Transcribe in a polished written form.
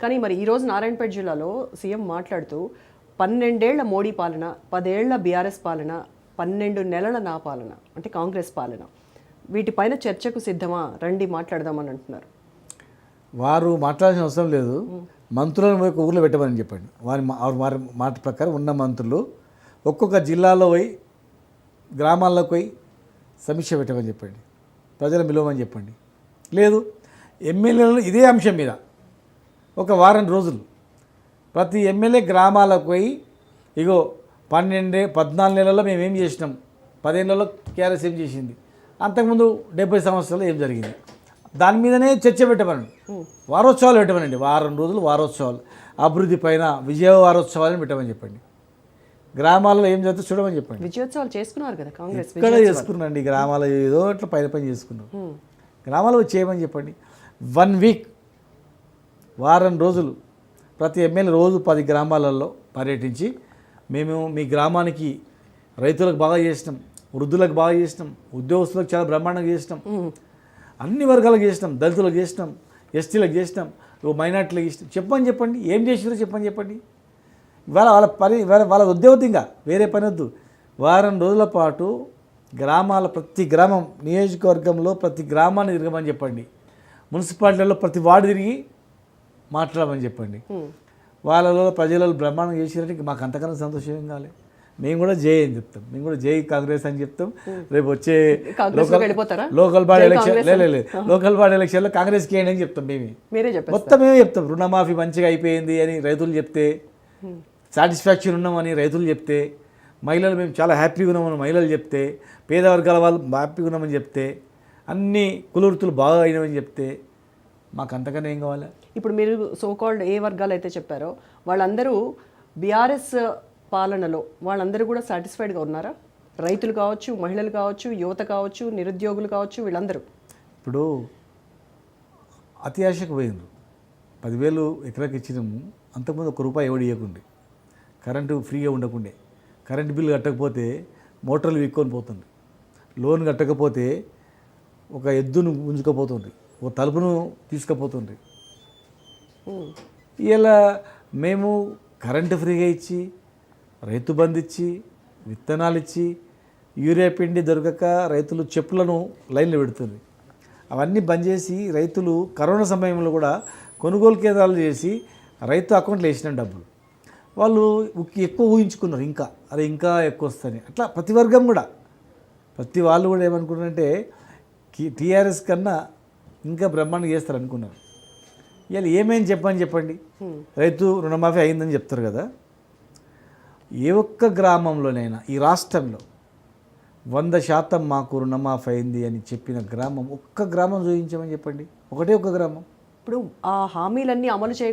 కానీ మరి ఈరోజు నారాయణపేట జిల్లాలో సీఎం మాట్లాడుతూ 12 ఏళ్ల మోడీ పాలన, 10 ఏళ్ల బీఆర్ఎస్ పాలన, 12 నెలల నా పాలన అంటే కాంగ్రెస్ పాలన, వీటిపైన చర్చకు సిద్ధమా, రండి మాట్లాడదామని అంటున్నారు. వారు మాట్లాడాల్సిన అవసరం లేదు. మంత్రులను పోయి ఊర్లో పెట్టమని చెప్పండి. వారి మాట ప్రకారం ఉన్న మంత్రులు ఒక్కొక్క జిల్లాలో పోయి గ్రామాల్లోకి పోయి సమీక్ష పెట్టమని చెప్పండి, ప్రజలను పిలవమని చెప్పండి. లేదు ఎమ్మెల్యేలను ఇదే అంశం మీద ఒక వారం రోజులు ప్రతి ఎమ్మెల్యే గ్రామాలకు పోయి ఇగో 14 నెలల్లో మేము ఏం చేసినాం, 15 నెలల్లో కేఆర్ఎస్ ఏం చేసింది, అంతకుముందు 70 సంవత్సరాలు ఏం జరిగింది, దాని మీదనే చర్చ పెట్టమనండి. వారోత్సవాలు పెట్టమనండి. వారం రోజులు వారోత్సవాలు, అభివృద్ధి పైన విజయ వారోత్సవాలను పెట్టమని చెప్పండి. గ్రామాల్లో ఏం చేస్తే చూడమని చెప్పండి. విజయోత్సవాలు చేసుకున్నారు కదా కాంగ్రెస్, ఇక్కడ చేసుకున్నాండి. గ్రామాల్లో ఏదో అట్లా పని చేసుకున్నాం. గ్రామాల్లో చేయమని చెప్పండి. 1 వీక్, వారం రోజులు ప్రతి ఎమ్మెల్యే రోజు 10 గ్రామాలలో పర్యటించి మేము మీ గ్రామానికి రైతులకు బాగా చేసినాం, వృద్ధులకు బాగా చేసినాం, ఉద్యోగస్తులకు చాలా బ్రహ్మాండంగా చేసినాం, అన్ని వర్గాలకు చేసినాం, దళితులకు చేసినాం, ఎస్టీలకు చేసినాం, మైనార్టీలకు చేసినాం చెప్పని చెప్పండి. ఏం చేసినారో చెప్పండి. వాళ్ళ ఉద్యోగం ఇంకా వేరే పని వద్దు. వారం రోజుల పాటు ప్రతి గ్రామం, నియోజకవర్గంలో ప్రతి గ్రామాన్ని తిరగమని చెప్పండి. మున్సిపాలిటీలో ప్రతి వార్డు తిరిగి మాట్లాడమని చెప్పండి. వాళ్ళలో ప్రజలలో బ్రహ్మాండం చేసినట్టు మాకు అంతకన్నా సంతోషం కాలే. మేము కూడా జై అని చెప్తాం, మేము కూడా జై కాంగ్రెస్ అని చెప్తాం. రేపు వచ్చే local body election local body ఎలక్షన్లో కాంగ్రెస్కి వేయండి అని చెప్తాం. మొత్తం మేమే చెప్తాం. రుణమాఫీ మంచిగా అయిపోయింది అని రైతులు చెప్తే, సాటిస్ఫాక్షన్ ఉన్నామని రైతులు చెప్తే, మహిళలు మేము చాలా హ్యాపీగా ఉన్నామని మహిళలు చెప్తే, పేద వర్గాల వాళ్ళు హ్యాపీగా ఉన్నామని చెప్తే, అన్ని కులవృత్తులు బాగా అయినామని చెప్తే మాకు అంతకన్నా ఏం కావాలి? ఇప్పుడు మీరు సోకాల్డ్ ఏ వర్గాలు అయితే చెప్పారో వాళ్ళందరూ బీఆర్ఎస్ పాలనలో వాళ్ళందరూ కూడా సాటిస్ఫైడ్గా ఉన్నారా? రైతులు కావచ్చు, మహిళలు కావచ్చు, యువత కావచ్చు, నిరుద్యోగులు కావచ్చు, వీళ్ళందరూ ఇప్పుడు అతి ఆశకు పోయిండ్రు. 10,000 ఎకరాకి ఇచ్చినాము. అంతకుముందు ₹1 ఎవడు ఇవ్వకుండే, కరెంటు ఫ్రీగా ఉండకుండే, కరెంటు బిల్లు కట్టకపోతే మోటార్లు విక్కొని పోతుంది, లోన్ కట్టకపోతే ఒక ఎద్దును గుంజుకపోతుంది, ఒక తలుపును తీసుకుపోతుంది. ఇలా మేము కరెంటు ఫ్రీగా ఇచ్చి, రైతు బంధు ఇచ్చి, విత్తనాలు ఇచ్చి, యూరియా పిండి దొరకక రైతులు చెప్పులను లైన్లో పెడుతుంది. అవన్నీ బంద్ చేసి రైతులు కరోనా సమయంలో కూడా కొనుగోలు కేంద్రాలు చేసి రైతు అకౌంట్లో వేసిన డబ్బులు వాళ్ళు ఎక్కువ ఊహించుకున్నారు. ఇంకా ఎక్కువ వస్తాయి. అట్లా ప్రతి వర్గం కూడా, ప్రతి వాళ్ళు కూడా ఏమనుకున్నారంటే టీఆర్ఎస్ కన్నా ఇంకా బ్రహ్మాండంగా చేస్తారు అనుకున్నారు. ఇవాళ ఏమేమి చెప్పండి. రైతు రుణమాఫీ అయిందని చెప్తారు కదా. ఏ ఒక్క గ్రామంలోనైనా ఈ రాష్ట్రంలో 100% మాకు రుణమాఫీ అయింది అని చెప్పిన గ్రామం ఒక్క గ్రామం చూపించమని చెప్పండి. ఒకటే ఒక గ్రామం. ఇప్పుడు ఆ హామీలన్నీ అమలు చేయ